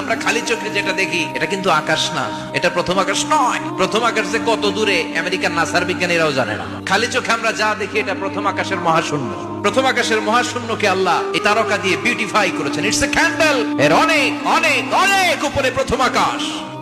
আমরা খালি চোখে যেটা দেখি এটা কিন্তু আকাশ না, এটা প্রথম আকাশ নয়। প্রথম আকাশ যে কত দূরে আমেরিকার নাসার বিজ্ঞানীরাও জানে না। খালি চোখে আমরা যা দেখি এটা প্রথম আকাশের মহাশূন্য। প্রথম আকাশের মহাশূন্যকে আল্লাহ এই তারকা দিয়ে বিউটিফাই করেছেন। It's a candle. এর অনেক অনেক অনেক উপরে প্রথম আকাশ,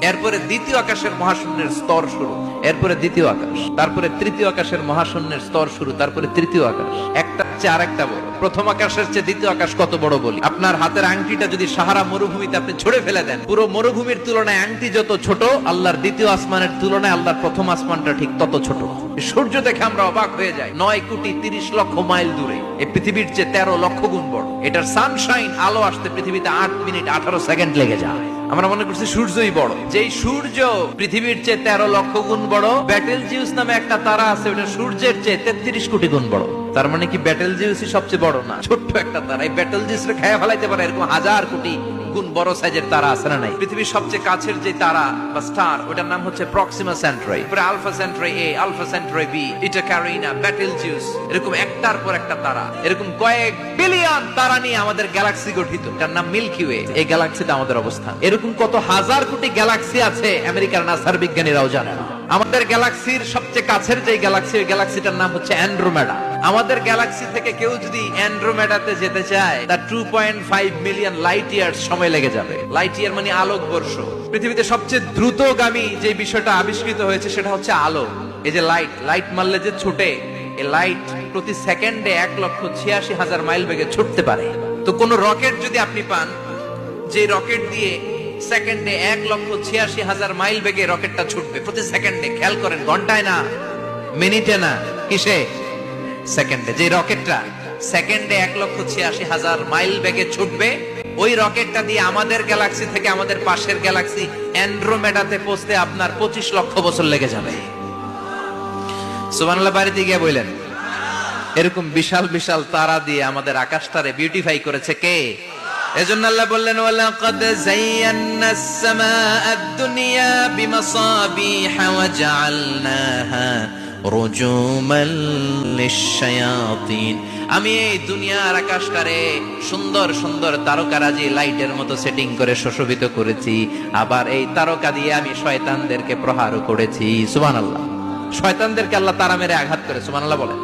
এরপরে দ্বিতীয় আকাশের মহাশূন্যের স্তর শুরু, এরপরে দ্বিতীয় আকাশ, তারপরে তৃতীয় আকাশের মহাশূন্যের স্তর শুরু, তারপরে তৃতীয় আকাশ। একটা চেয়ে আরেকটা বড়। প্রথম আকাশের চেয়ে দ্বিতীয় আকাশ কত বড় বলি, আপনার হাতের আংটিটা যদি সাহারা মরুভূমিতে আপনি ছুঁড়ে ফেলে দেন, পুরো মরুভূমির তুলনায় আংটি যত ছোট, আল্লাহর দ্বিতীয় আসমানের তুলনায় আল্লাহর প্রথম আসমানটা ঠিক তত ছোট। সূর্য দেখে আমরা অবাক হয়ে যাই, 9,30,00,000 মাইল দূরে। এই পৃথিবীর চেয়ে 13 লক্ষ গুণ বড়। এটার সানশাইন, আলো আসতে পৃথিবীতে 8 মিনিট 18 সেকেন্ড লেগে যায়। আমরা মনে করছি সূর্যই বড়। যেই সূর্য পৃথিবীর চেয়ে 13 লক্ষ গুণ বড়, ব্যাটেলজিউস নামে একটা তারা আছে, ওটা সূর্যের চেয়ে 33 কোটি গুণ বড়। তার মানে কি ব্যাটেলজিউসই সবচেয়ে বড় না? ছোট্ট একটা তারা। এই ব্যাটেলজিউসরে খেয়ে ফেলাইতে পারে এরকম 1000 কোটি গুণ বড় সাইজের তারা আছে না নাই? পৃথিবীর সবচেয়ে কাছের যে তারা বা স্টার, ওটার নাম হচ্ছে প্রক্সিমা সেন্ট্রারি, পরে আলফা সেন্ট্রারি এ, আলফা সেন্ট্রারি বি, ইটা ক্যারিনা, ব্যাটেলজিউস, এরকম একটার পর একটা তারা। এরকম কয়েক বিলিয়ন তারা নিয়ে আমাদের গ্যালাক্সি গঠিত। এটার নাম মিল্কি ওয়ে। এই গ্যালাক্সিতে আমাদের অবস্থান। এরকম কত হাজার কোটি গ্যালাক্সি আছে আমেরিকার নাসার বিজ্ঞানীরাও জানে না। আমাদের গ্যালাক্সির সবচেয়ে কাছের যে গ্যালাক্সি, ওই গ্যালাক্সিটার নাম হচ্ছে অ্যান্ড্রোমেডা। আমাদের গ্যালাক্সি থেকে কেউ যদি অ্যান্ড্রোমেডাতে যেতে চায়, তার 2.5 মিলিয়ন লাইট ইয়ার্স সময় লেগে যাবে। লাইট ইয়ার মানে আলোক বর্ষ। পৃথিবীতে সবচেয়ে দ্রুতগামী যে বিষয়টা আবিষ্কৃত হয়েছে সেটা হচ্ছে আলো। এই যে লাইট মারলে যে ছুটে, এই লাইট প্রতি সেকেন্ডে 1,86,000 মাইল বেগে ছুটতে পারে। তো কোন রকেট যদি আপনি পান, যে রকেট দিয়ে সেকেন্ডে 1,86,000 মাইল বেগে রকেটটা ছুটবে প্রতি সেকেন্ডে, খেয়াল করেন, ঘন্টায় না, মিনিটে না, কিসে? সেকেন্ডে। যে রকেটটা সেকেন্ডে 1,86,000 মাইল বেগে ছুটবে, ওই রকেটটা দিয়ে আমাদের গ্যালাক্সি থেকে আমাদের পাশের গ্যালাক্সি অ্যান্ড্রোমেডাতে পৌঁছতে আপনার 25 লক্ষ বছর লেগে যাবে। সুবহানাল্লাহ বাড়িতে গিয়ে বললেন। এরকম বিশাল বিশাল তারা দিয়ে আমাদের আকাশটারে বিউটিফাই করেছে কে? এজন্য আল্লাহ বললেন, ওয়ালাকাদ যায়্যানাস সামাআদ দুনিয়া বিমাসাবিহা ওয়া জাআলনাহা রুজুমান লিশ-শায়াতিন। আমি এই দুনিয়ার আকাশটারে সুন্দর সুন্দর তারকারাজি লাইটের মতো সেটিং করে সুশোভিত করেছি। আবার এই তারকা দিয়ে আমি শয়তানদেরকে প্রহারও করেছি। সুবহানাল্লাহ। শয়তানদেরকে আল্লাহ তারা মেরে আঘাত করে। সুবহানাল্লাহ বলেন।